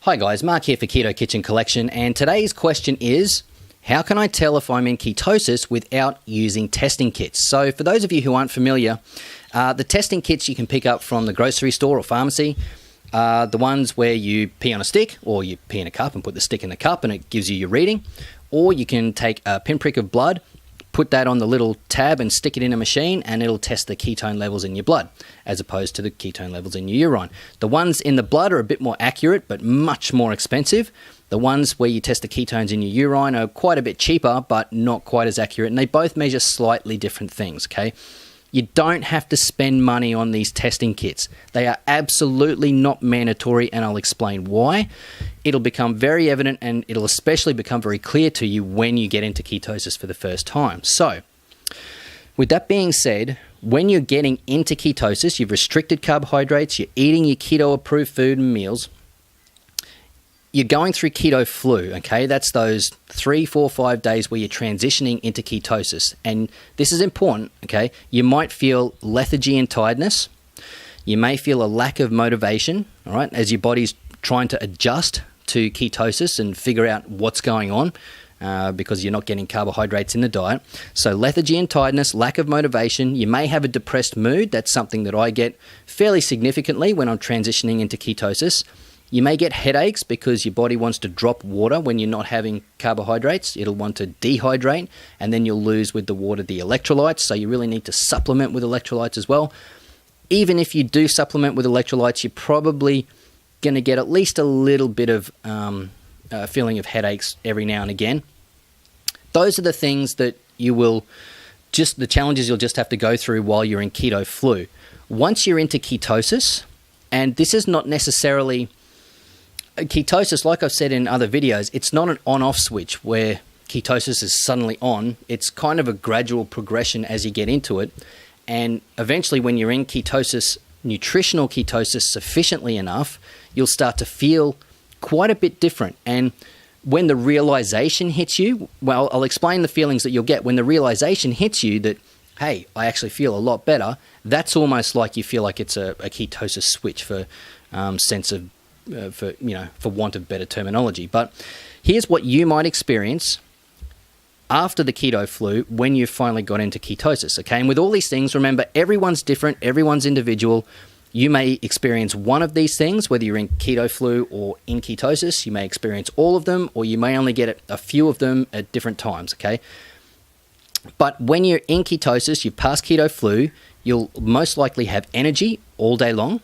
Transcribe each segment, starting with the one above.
Hi guys, Mark here for Keto Kitchen Collection, and today's question is, how can I tell if I'm in ketosis without using testing kits? So for those of you who aren't familiar, the testing kits you can pick up from the grocery store or pharmacy, the ones where you pee on a stick or you pee in a cup and put the stick in the cup and it gives you your reading, or you can take a pinprick of blood, put that on the little tab and stick it in a machine and it'll test the ketone levels in your blood as opposed to the ketone levels in your urine. The ones in the blood are a bit more accurate but much more expensive. The ones where you test the ketones in your urine are quite a bit cheaper but not quite as accurate, and they both measure slightly different things, okay? You don't have to spend money on these testing kits. They are absolutely not mandatory, and I'll explain why. It'll become very evident, and it'll especially become very clear to you when you get into ketosis for the first time. So, with that being said, when you're getting into ketosis, you've restricted carbohydrates, you're eating your keto-approved food and meals, you're going through keto flu, okay? That's those 3, 4, 5 days where you're transitioning into ketosis. And this is important, okay? You might feel lethargy and tiredness. You may feel a lack of motivation, all right, as your body's trying to adjust to ketosis and figure out what's going on because you're not getting carbohydrates in the diet. So lethargy and tiredness, lack of motivation. You may have a depressed mood. That's something that I get fairly significantly when I'm transitioning into ketosis. You may get headaches because your body wants to drop water when you're not having carbohydrates. It'll want to dehydrate, and then you'll lose with the water the electrolytes, so you really need to supplement with electrolytes as well. Even if you do supplement with electrolytes, you're probably going to get at least a little bit of feeling of headaches every now and again. Those are the things that you will the challenges you'll just have to go through while you're in keto flu. Once you're into ketosis, and this is not necessarily ketosis, like I've said in other videos, it's not an on-off switch where ketosis is suddenly on. It's kind of a gradual progression as you get into it. And eventually when you're in ketosis, nutritional ketosis sufficiently enough, you'll start to feel quite a bit different. And when the realization hits you, well, I'll explain the feelings that you'll get. When the realization hits you that, hey, I actually feel a lot better, that's almost like you feel like it's a ketosis switch for for want of better terminology. But here's what you might experience after the keto flu when you finally got into ketosis, okay? And with all these things, remember, everyone's different, everyone's individual. You may experience one of these things, whether you're in keto flu or in ketosis. You may experience all of them, or you may only get a few of them at different times, okay? But when you're in ketosis, you've passed keto flu, you'll most likely have energy all day long.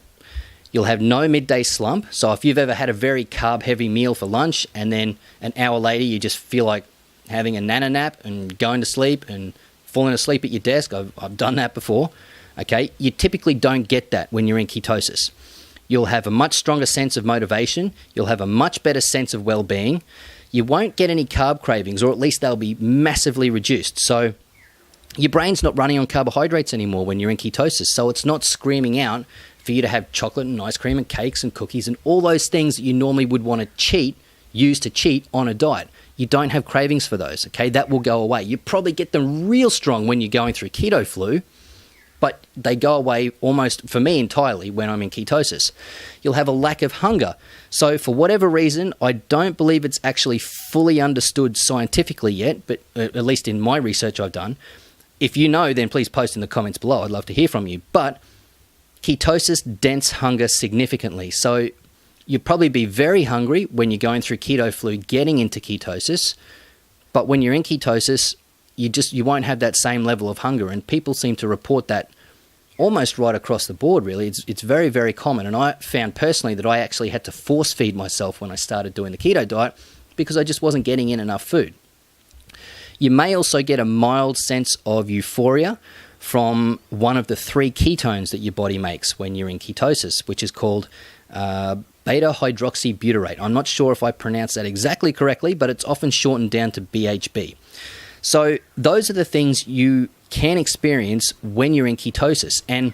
You'll have no midday slump. So if you've ever had a very carb-heavy meal for lunch and then an hour later you just feel like having a nana nap and going to sleep and falling asleep at your desk, I've done that before, okay? You typically don't get that when you're in ketosis. You'll have a much stronger sense of motivation. You'll have a much better sense of well-being. You won't get any carb cravings, or at least they'll be massively reduced. So your brain's not running on carbohydrates anymore when you're in ketosis, so it's not screaming out for you to have chocolate and ice cream and cakes and cookies and all those things that you normally would want to use to cheat on a diet. You don't have cravings for those, okay? That will go away. You probably get them real strong when you're going through keto flu, but they go away almost, for me, entirely when I'm in ketosis. You'll have a lack of hunger. So for whatever reason, I don't believe it's actually fully understood scientifically yet, but at least in my research I've done. If you know, then please post in the comments below. I'd love to hear from you. But ketosis dents hunger significantly. So you'll probably be very hungry when you're going through keto flu, getting into ketosis. But when you're in ketosis, you won't have that same level of hunger. And people seem to report that almost right across the board, really. It's very, very common. And I found personally that I actually had to force feed myself when I started doing the keto diet because I just wasn't getting in enough food. You may also get a mild sense of euphoria from one of the 3 ketones that your body makes when you're in ketosis, which is called beta-hydroxybutyrate. I'm not sure if I pronounced that exactly correctly, but it's often shortened down to BHB. So those are the things you can experience when you're in ketosis. And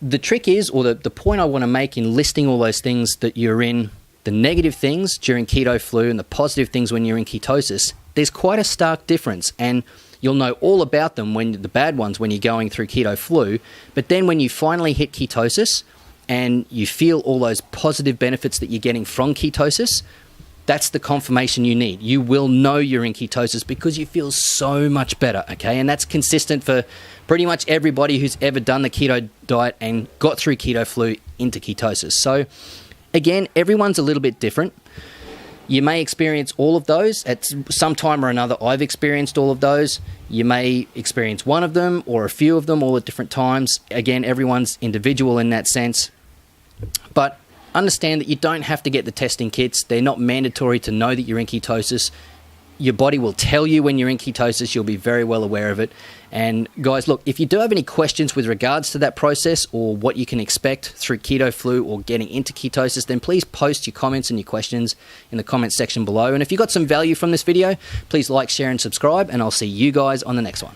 the trick is, or the point I want to make in listing all those things that you're in, the negative things during keto flu and the positive things when you're in ketosis, there's quite a stark difference. And you'll know all about them, the bad ones, when you're going through keto flu. But then when you finally hit ketosis, and you feel all those positive benefits that you're getting from ketosis, that's the confirmation you need. You will know you're in ketosis because you feel so much better, okay? And that's consistent for pretty much everybody who's ever done the keto diet and got through keto flu into ketosis. So again, everyone's a little bit different. You may experience all of those at some time or another. I've experienced all of those. You may experience one of them or a few of them all at different times. Again, everyone's individual in that sense. But understand that you don't have to get the testing kits. They're not mandatory to know that you're in ketosis. Your body will tell you when you're in ketosis. You'll be very well aware of it. And guys, look, if you do have any questions with regards to that process or what you can expect through keto flu or getting into ketosis, then please post your comments and your questions in the comments section below. And if you got some value from this video, please like, share, and subscribe, and I'll see you guys on the next one.